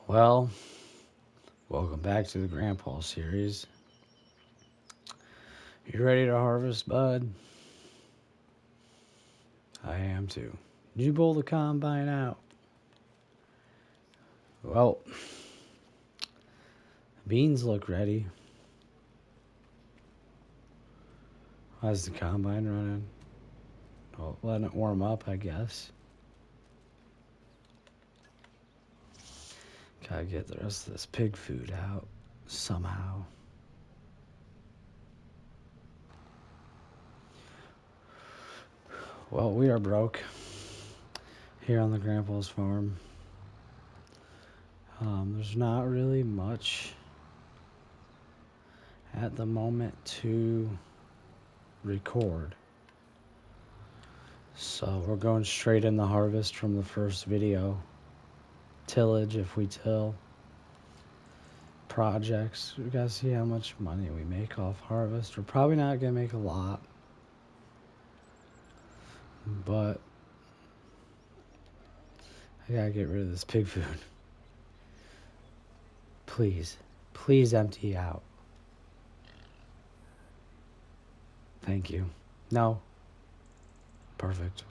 Well, welcome back to the Grandpa series. You ready to harvest, bud? I am too. Did you pull the combine out? Well, beans look ready. How's the combine running? Oh, letting it warm up, I guess. Gotta get the rest of this pig food out somehow. Well, we are broke here on the Grandpa's farm. There's not really much at the moment to record. So we're going straight in the harvest from the first video. Tillage, if we till. Projects, we gotta see how much money we make off harvest. We're probably not gonna make a lot, but I gotta get rid of this pig food. Please, please empty out. Thank you. No. Perfect.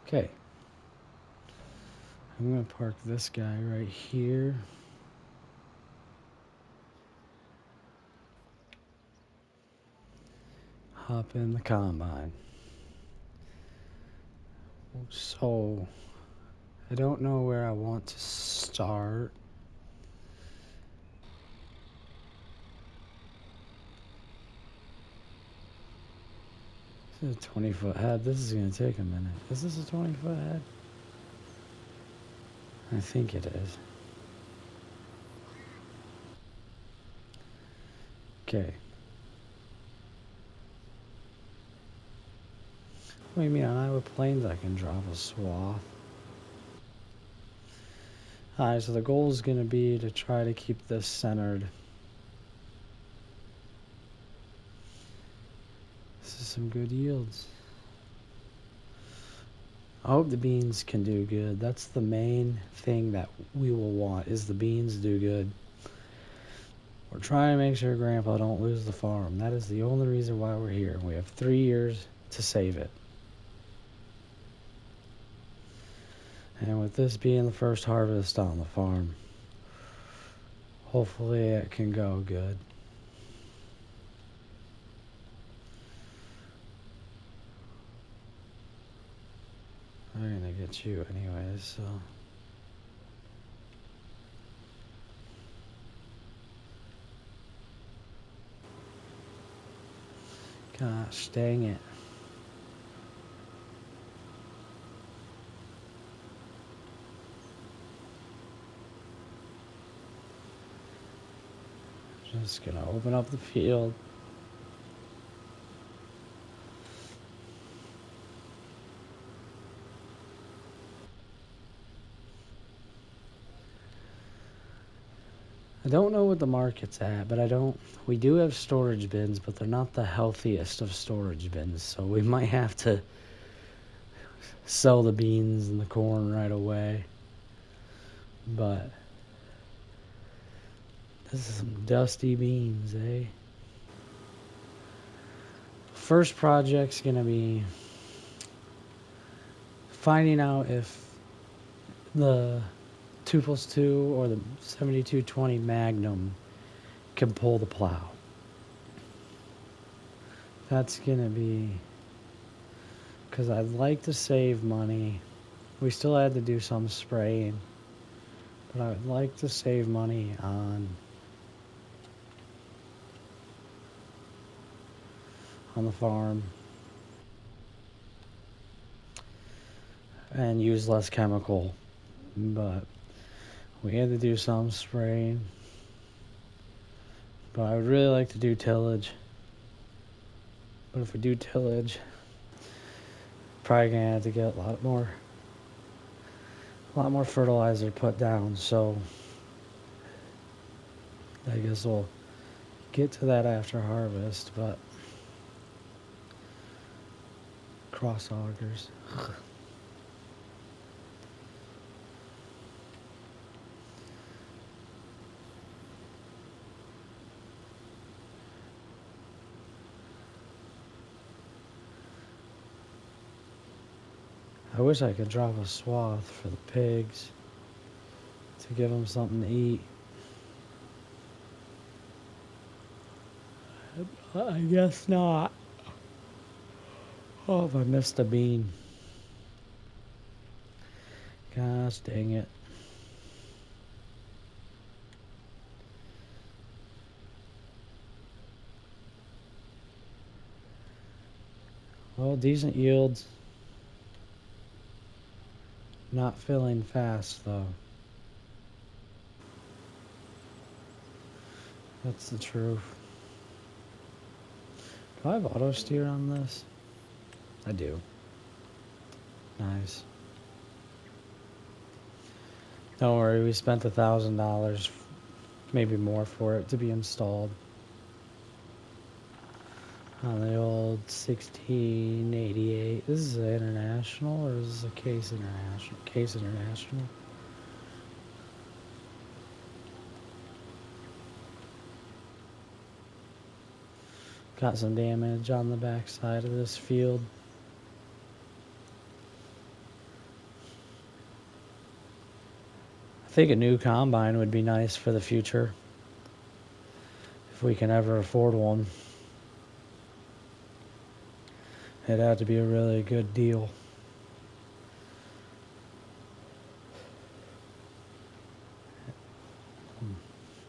Okay. I'm gonna park this guy right here. Hop in the combine. So, I don't know where I want to start. This is a 20-foot head. This is gonna take a minute. Is this a 20-foot head? I think it is. Okay. What do you mean on Iowa Plains I can drop a swath? Alright, so the goal is going to be to try to keep this centered. This is some good yields. I hope the beans can do good. That's the main thing that we will want, is the beans do good. We're trying to make sure Grandpa don't lose the farm. That is the only reason why we're here. We have 3 years to save it. And with this being the first harvest on the farm, hopefully it can go good. I'm gonna get you anyways, so. Gosh dang it. Just gonna open up the field. I don't know what the market's at, but we do have storage bins, but they're not the healthiest of storage bins, so we might have to sell the beans and the corn right away. But this is some dusty beans, eh? First project's gonna be finding out if the 2+2 or the 7220 Magnum can pull the plow. That's gonna be, because I'd like to save money. We still had to do some spraying, but I would like to save money on the farm and use less chemical, but we had to do some spraying. But I would really like to do tillage. But if we do tillage, probably gonna have to get a lot more fertilizer put down. So I guess we'll get to that after harvest. But cross augers. I wish I could drop a swath for the pigs to give them something to eat. I guess not. Oh, if I missed a bean. Gosh dang it. Well, decent yields. Not filling fast, though. That's the truth. Do I have auto steer on this? I do. Nice. Don't worry, we spent $1,000, maybe more, for it to be installed on the old 1688. This is an International, or is this a Case International? Case International. Got some damage on the back side of this field. I think a new combine would be nice for the future, if we can ever afford one. It'd have to be a really good deal.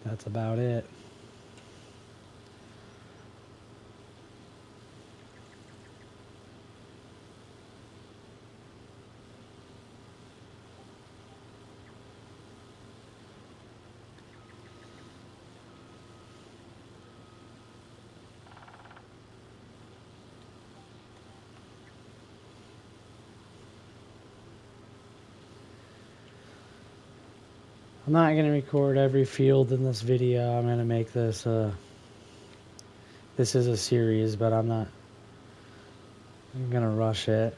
That's about it. I'm not going to record every field in this video. I'm going to make this this is a series, but I'm going to rush it.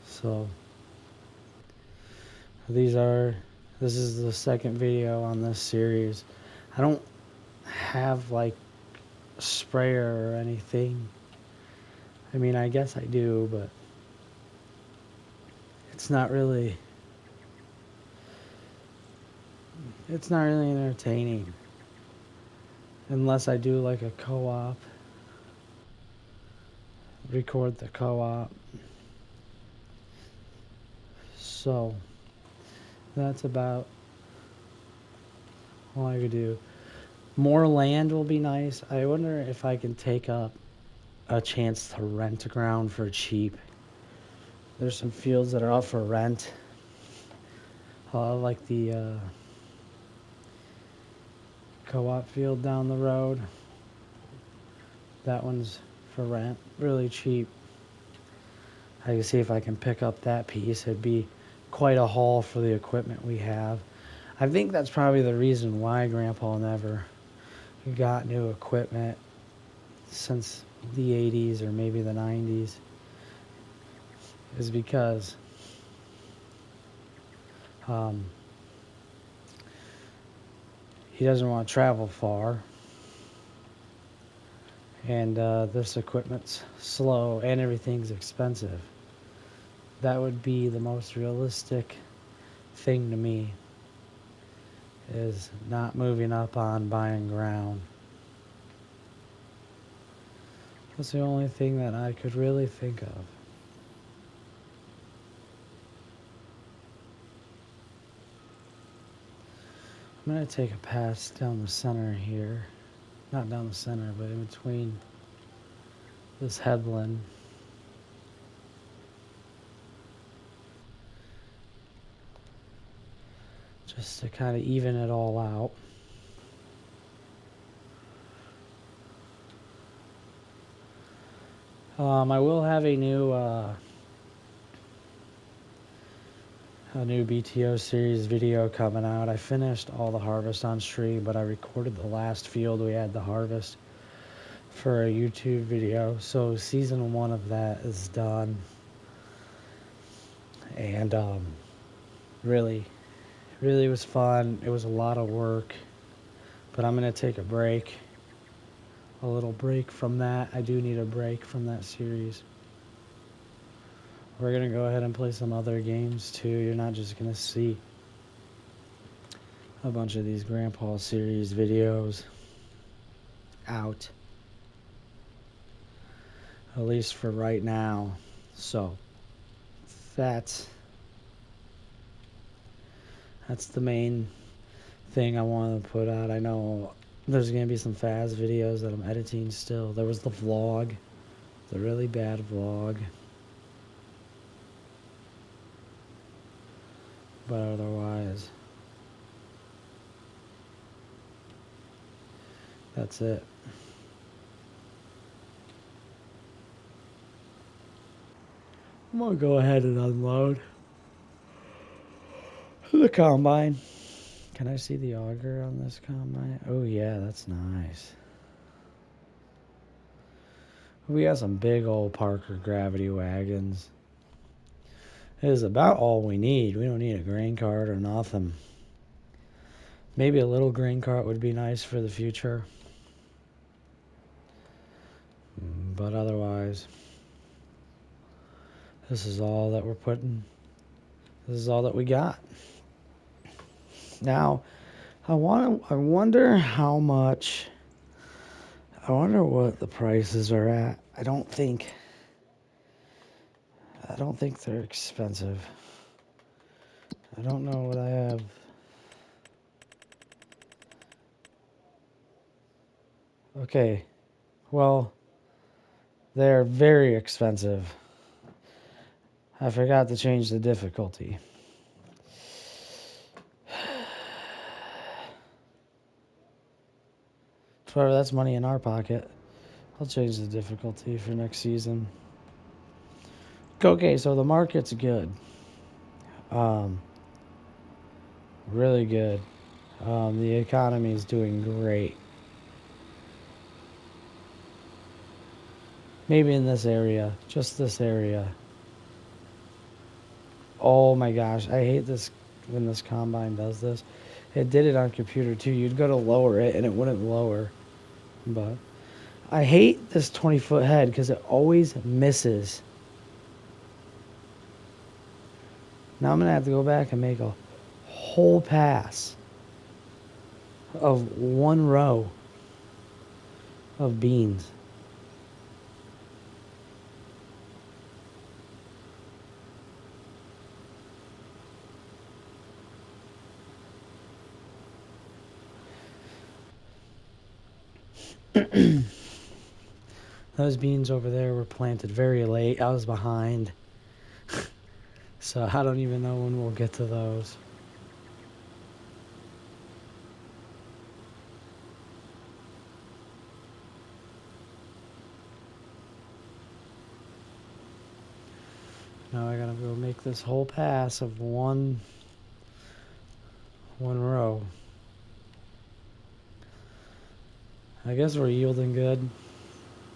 So this is the second video on this series. I don't have like a sprayer or anything. I mean, I guess I do, but it's not really entertaining unless I do like a co-op, record the co-op. So that's about all I could do. More land will be nice. I wonder if I can take up a chance to rent ground for cheap. There's some fields that are up for rent. Like the co-op field down the road. That one's for rent, really cheap. I can see if I can pick up that piece. It'd be quite a haul for the equipment we have. I think that's probably the reason why Grandpa never got new equipment since the 80s or maybe the 90s, is because he doesn't want to travel far, and this equipment's slow and everything's expensive. That would be the most realistic thing to me, is not moving up on buying ground. That's the only thing that I could really think of. I'm going to take a pass down the center here. Not down the center, but in between this headland. Just to kind of even it all out. I will have a new BTO series video coming out. I finished all the harvest on stream, but I recorded the last field we had to harvest for a YouTube video. So season 1 of that is done. And really was fun. It was a lot of work, but I'm going to take a little break from that. I do need a break from that series. we're going to go ahead and play some other games too. You're not just going to see a bunch of these Grandpa series videos out, at least for right now. So that's the main thing I want to put out. I know there's going to be some Faz videos that I'm editing still. There was the vlog, the really bad vlog. But otherwise, that's it. I'm going to go ahead and unload the combine. Can I see the auger on this combine? Oh yeah, that's nice. We got some big old Parker gravity wagons. It is about all we need. We don't need a grain cart or nothing. Maybe a little grain cart would be nice for the future. But otherwise, this is all that we're putting. This is all that we got. Now, I wonder how much. I wonder what the prices are at. I don't think they're expensive. I don't know what I have. Okay. Well, they're very expensive. I forgot to change the difficulty. However, that's money in our pocket. I'll change the difficulty for next season. Okay, so the market's good. Really good. The economy is doing great. Maybe in this area, just this area. Oh my gosh, I hate this when this combine does this. It did it on computer too. You'd go to lower it and it wouldn't lower. But I hate this 20-foot head because it always misses. Now I'm going to have to go back and make a whole pass of one row of beans. Those beans over there were planted very late. I was behind. So I don't even know when we'll get to those. Now I gotta go make this whole pass of one row. I guess we're yielding good.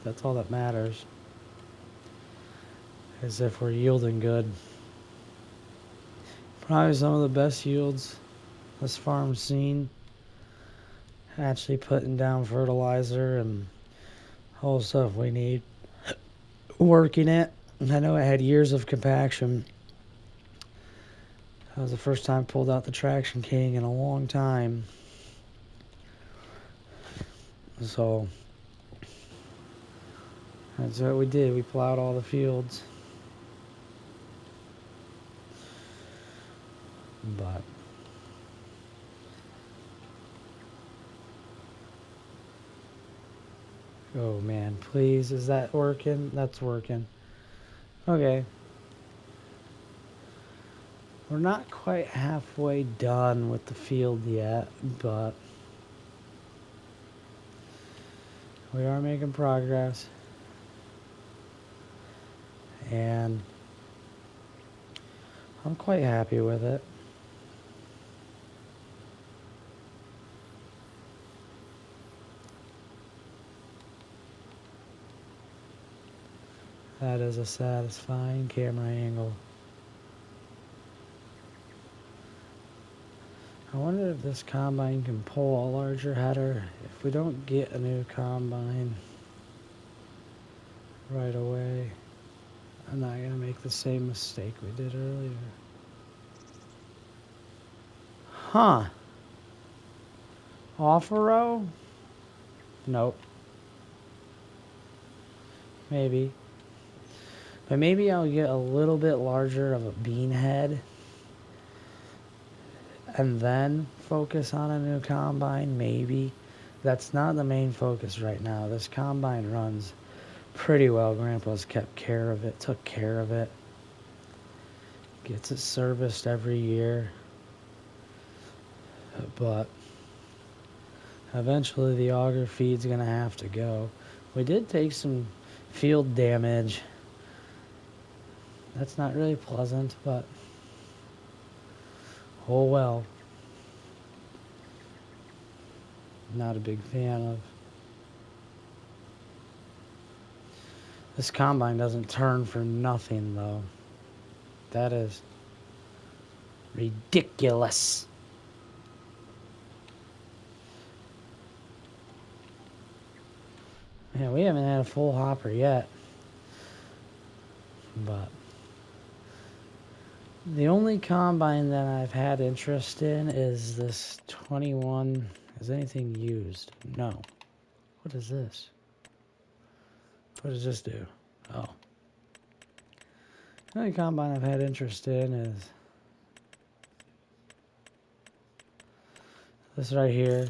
That's all that matters. Is if we're yielding good. Probably some of the best yields this farm's seen. Actually putting down fertilizer and all the stuff we need. Working it. I know I had years of compaction. That was the first time I pulled out the Traction King in a long time. So that's what we did. We plowed all the fields. But oh man, please, is that working? That's working. Okay. We're not quite halfway done with the field yet, but we are making progress. And I'm quite happy with it. That is a satisfying camera angle. I wonder if this combine can pull a larger header. If we don't get a new combine right away, I'm not gonna make the same mistake we did earlier. Huh. Off a row? Nope. Maybe. But maybe I'll get a little bit larger of a bean head and then focus on a new combine, maybe. That's not the main focus right now. This combine runs pretty well. Grandpa's kept care of it, took care of it. Gets it serviced every year. But eventually the auger feed's gonna have to go. We did take some field damage. That's not really pleasant, but oh well. Not a big fan of. This combine doesn't turn for nothing though. That is ridiculous. Yeah, we haven't had a full hopper yet. But the only combine that I've had interest in is this 21. Is anything used? No. What is this? What does this do? Oh. The only combine I've had interest in is this right here.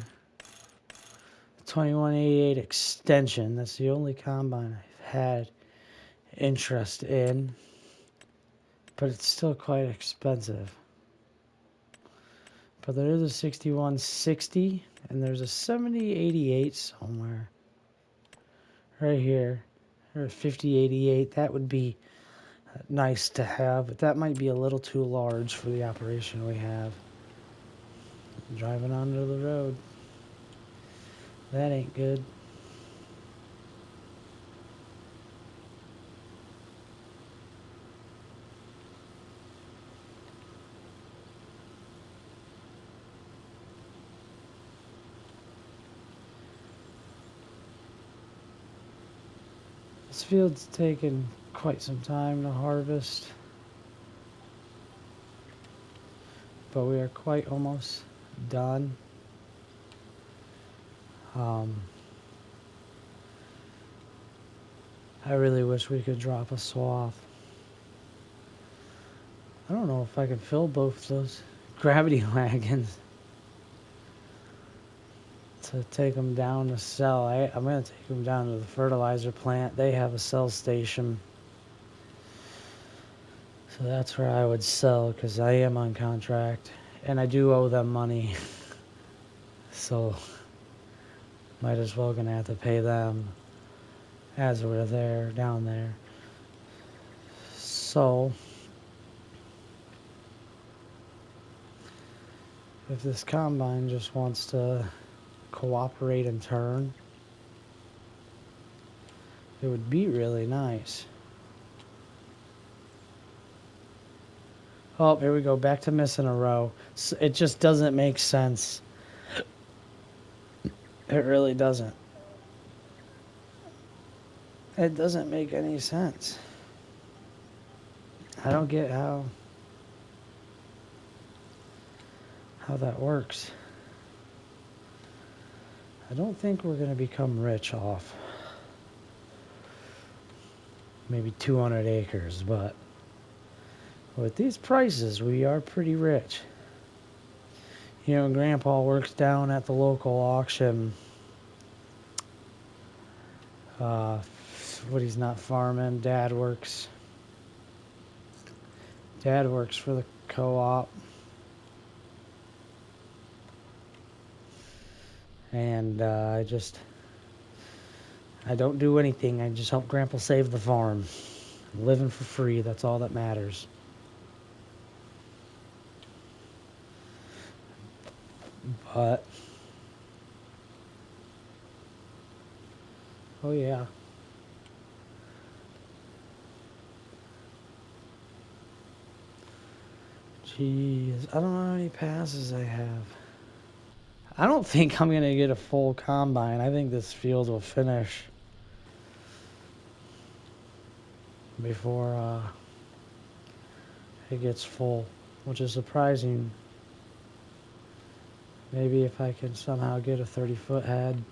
2188 extension. That's the only combine I've had interest in. But it's still quite expensive. But there is a 6160 and there's a 7088 somewhere. Right here. Or a 5088. That would be nice to have, but that might be a little too large for the operation we have. Driving onto the road. That ain't good. This field's taken quite some time to harvest, but we are quite almost done. I really wish we could drop a swath. I don't know if I can fill both those gravity wagons to take them down to sell. I'm going to take them down to the fertilizer plant. They have a sell station. So that's where I would sell because I am on contract and I do owe them money. So might as well gonna have to pay them as we're there, down there. So if this combine just wants to cooperate and turn, it would be really nice. Oh, here we go, back to missing a row. It just doesn't make sense. It really doesn't. It doesn't make any sense. I don't get how that works. I don't think we're going to become rich off maybe 200 acres, but with these prices, we are pretty rich. You know, Grandpa works down at the local auction. What he's not farming. Dad works for the co-op. And I don't do anything. I just help Grandpa save the farm. I'm living for free. That's all that matters. But oh yeah. Jeez, I don't know how many passes I have. I don't think I'm gonna get a full combine. I think this field will finish before it gets full, which is surprising. Maybe if I can somehow get a 30-foot head.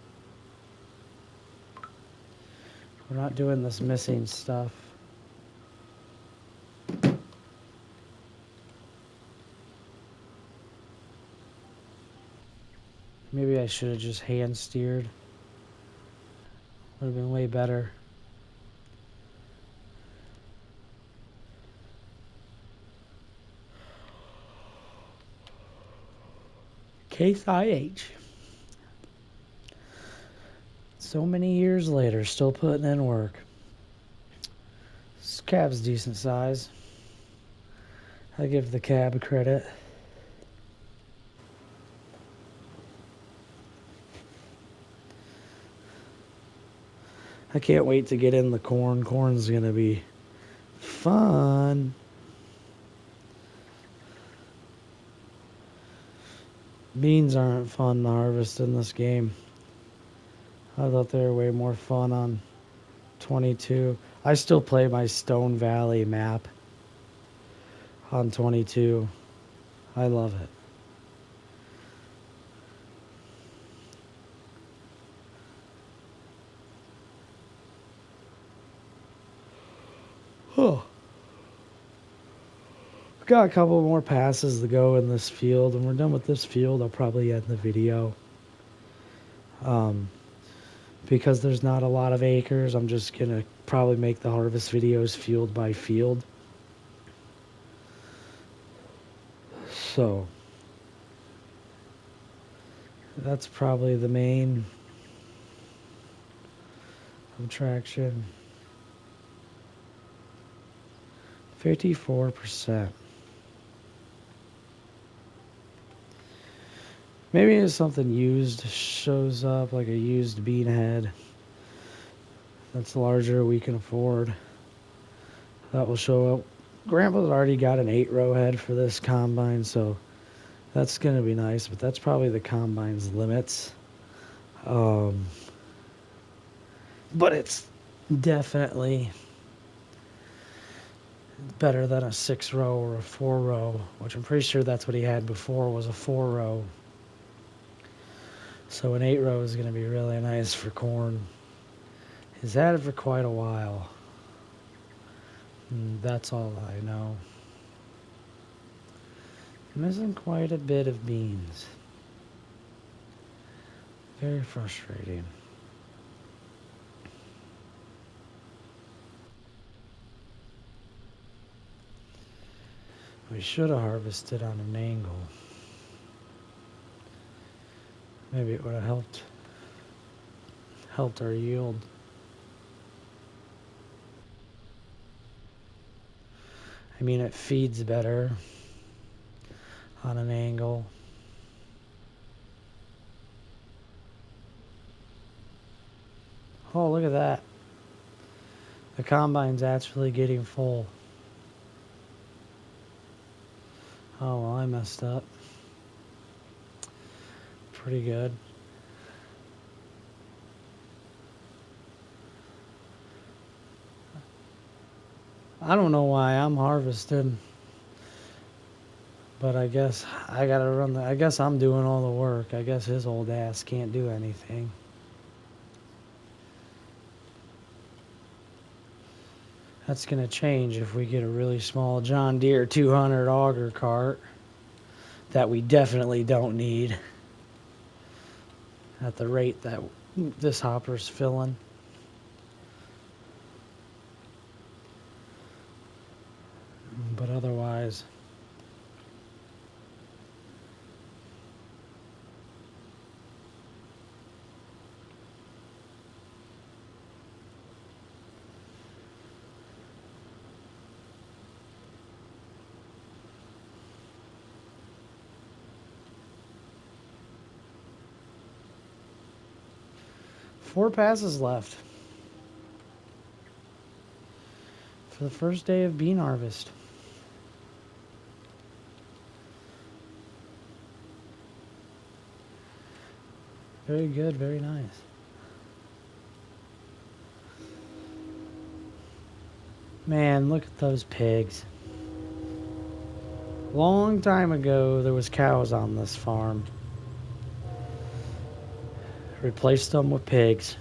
We're not doing this missing stuff. Maybe I should have just hand steered. Would have been way better. Case IH. So many years later, still putting in work. This cab's decent size. I give the cab credit. I can't wait to get in the corn. Corn's gonna be fun. Beans aren't fun to harvest in this game. I thought they were way more fun on 22. I still play my Stone Valley map on 22. I love it. Oh. Got a couple more passes to go in this field, and we're done with this field. I'll probably end the video. Because there's not a lot of acres, I'm just gonna probably make the harvest videos field by field. So that's probably the main attraction. 54%. Maybe if something used shows up, like a used bean head that's larger we can afford. That will show up. Grandpa's already got an 8-row head for this combine, so that's going to be nice, but that's probably the combine's limits. But it's definitely better than a 6-row or a 4-row, which I'm pretty sure that's what he had before was a 4-row. So an 8-row is going to be really nice for corn. He's had it for quite a while. And that's all I know. Missing quite a bit of beans. Very frustrating. We should have harvested on an angle. Maybe it would have helped our yield. I mean, it feeds better on an angle. Oh, look at that. The combine's actually getting full. Oh, well, I messed up. Pretty good. I don't know why I'm harvesting, but I guess I gotta run I guess I'm doing all the work. I guess his old ass can't do anything. That's gonna change if we get a really small John Deere 200 auger cart that we definitely don't need at the rate that this hopper's filling. But otherwise, four passes left for the first day of bean harvest. Very good, very nice. Man, look at those pigs. Long time ago, there was cows on this farm. Replaced them with pigs.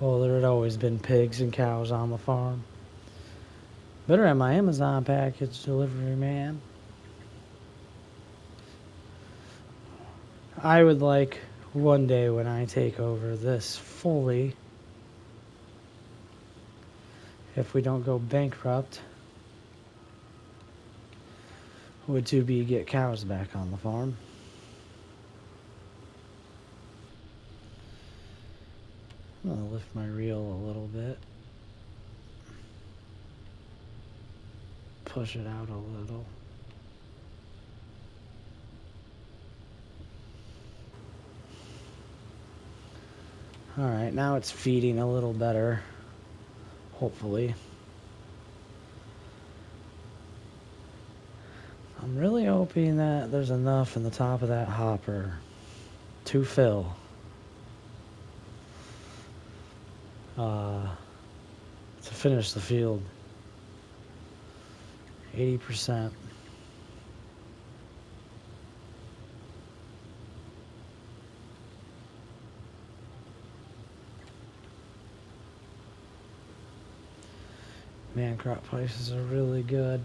Oh, there had always been pigs and cows on the farm. Better have my Amazon package delivery, man. I would like one day when I take over this fully, if we don't go bankrupt, would to be get cows back on the farm. I'm gonna lift my reel a little bit. Push it out a little. Alright, now it's feeding a little better. Hopefully. I'm really hoping that there's enough in the top of that hopper to fill. To finish the field. 80%. Man, crop prices are really good.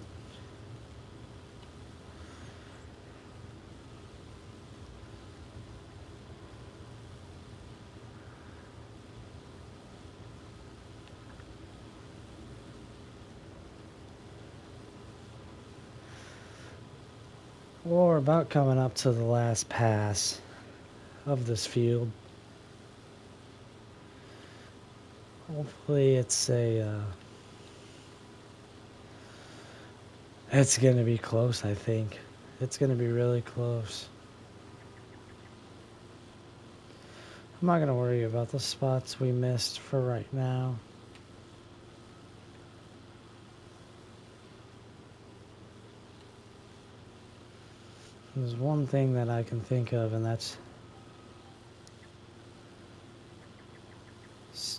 We're about coming up to the last pass of this field. Hopefully it's it's gonna be close, I think. It's gonna be really close. I'm not gonna worry about the spots we missed for right now. There's one thing that I can think of, and that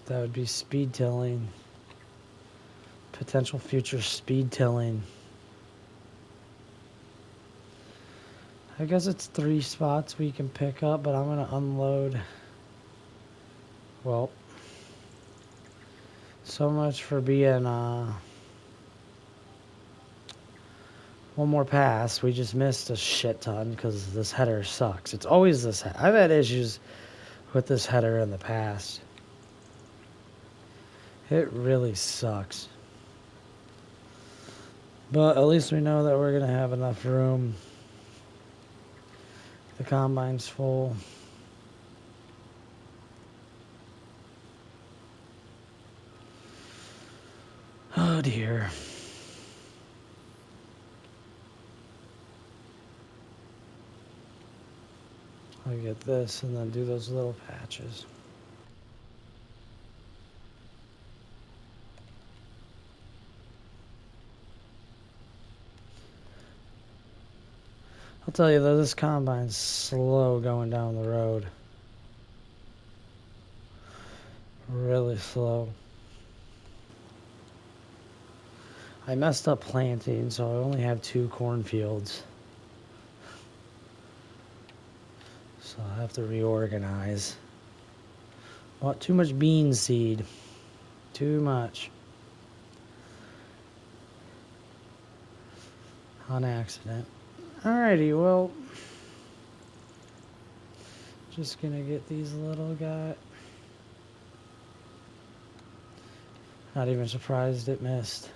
would be speed tilling. Potential future speed tilling. I guess it's 3 spots we can pick up, but I'm gonna unload. Well, so much for being one more pass. We just missed a shit ton because this header sucks. It's always this. I've had issues with this header in the past. It really sucks. But at least we know that we're going to have enough room. The combine's full. Oh dear. I'll get this and then do those little patches. I'll tell you though, this combine's slow going down the road. Really slow. I messed up planting, so I only have 2 cornfields. So I'll have to reorganize. Bought too much bean seed. Too much. On accident. Alrighty, well. Just gonna get these little guys. Not even surprised it missed.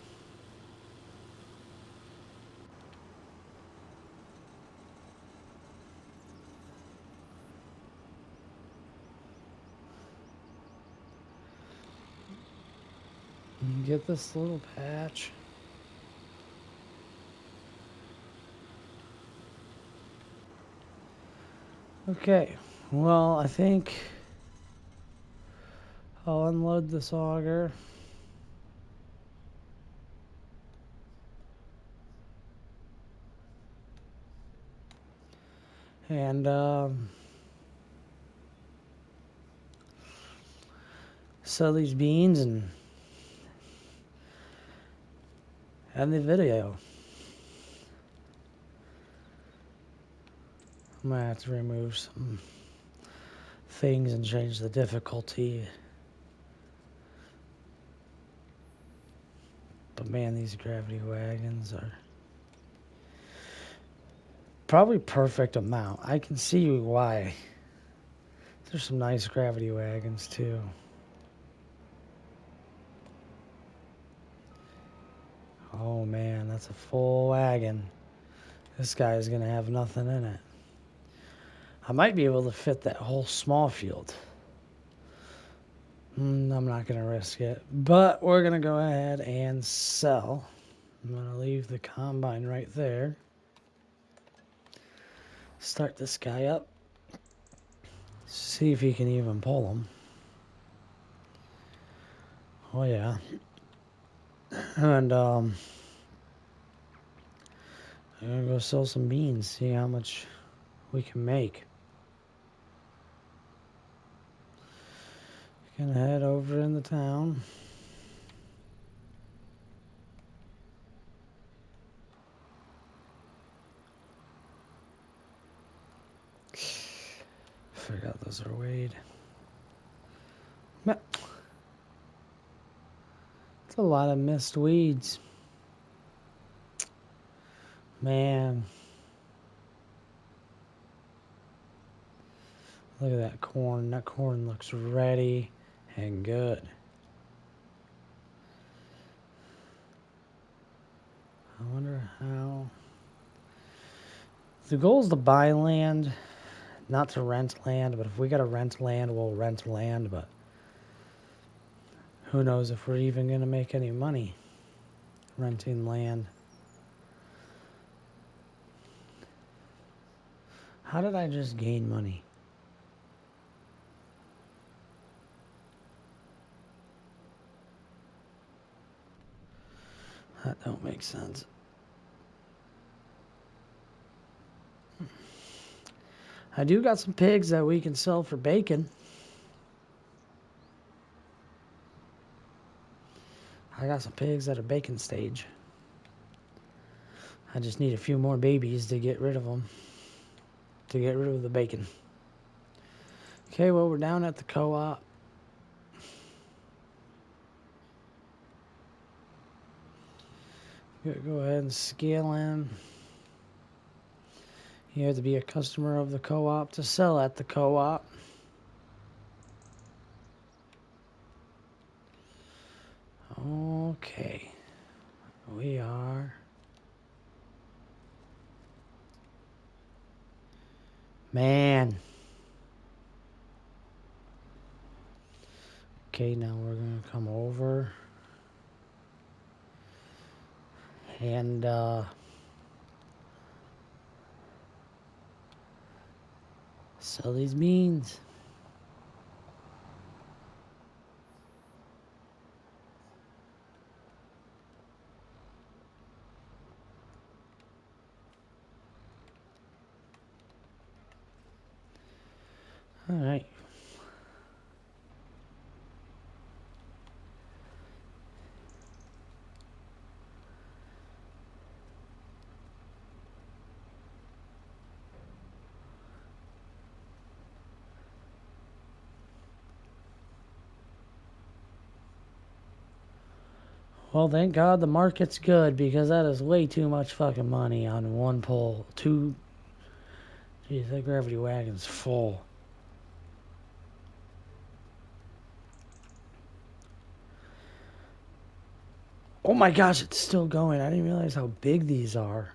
Get this little patch. Okay, well, I think I'll unload this auger. And sell these beans and end the video. I'm gonna have to remove some things and change the difficulty. But man, these gravity wagons are probably perfect amount. I can see why. There's some nice gravity wagons too. Oh man, that's a full wagon. This guy is gonna have nothing in it. I might be able to fit that whole small field. I'm not gonna risk it, but we're gonna go ahead and sell. I'm gonna leave the combine right there. Start this guy up. See if he can even pull him. Oh yeah. And I'm gonna go sell some beans, see how much we can make. Gonna head over in the town. Forgot those are weighed. It's a lot of missed weeds. Man. Look at that corn. That corn looks ready and good. I wonder how. The goal is to buy land, not to rent land. But if we got to rent land, we'll rent land. But who knows if we're even going to make any money renting land. How did I just gain money? That don't make sense. I do got some pigs that we can sell for bacon. I got some pigs at a bacon stage. I just need a few more babies to get rid of them. To get rid of the bacon. Okay, well, we're down at the co-op. Go ahead and scale in. You have to be a customer of the co-op to sell at the co-op. Okay. We are. Man. Okay, now we're going to come over. And, sell these beans. All right. Well, thank God the market's good because that is way too much fucking money on one pole. Two. Geez, that gravity wagon's full. Oh my gosh, it's still going. I didn't realize how big these are.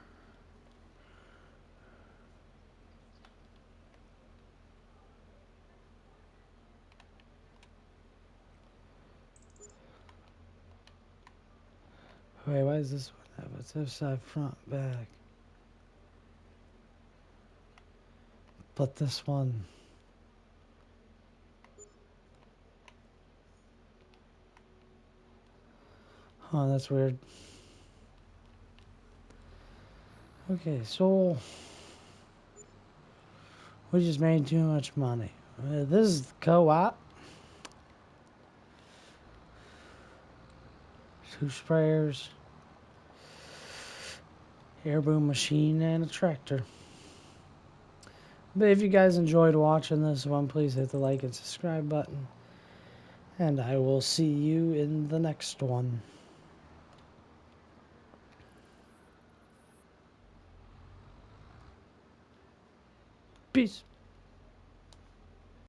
Wait, why is this one have its left side front back? But this one. Oh, that's weird. Okay, so we just made too much money. This is co-op. 2 sprayers, air boom machine, and a tractor. But if you guys enjoyed watching this one, please hit the like and subscribe button. And I will see you in the next one. Peace.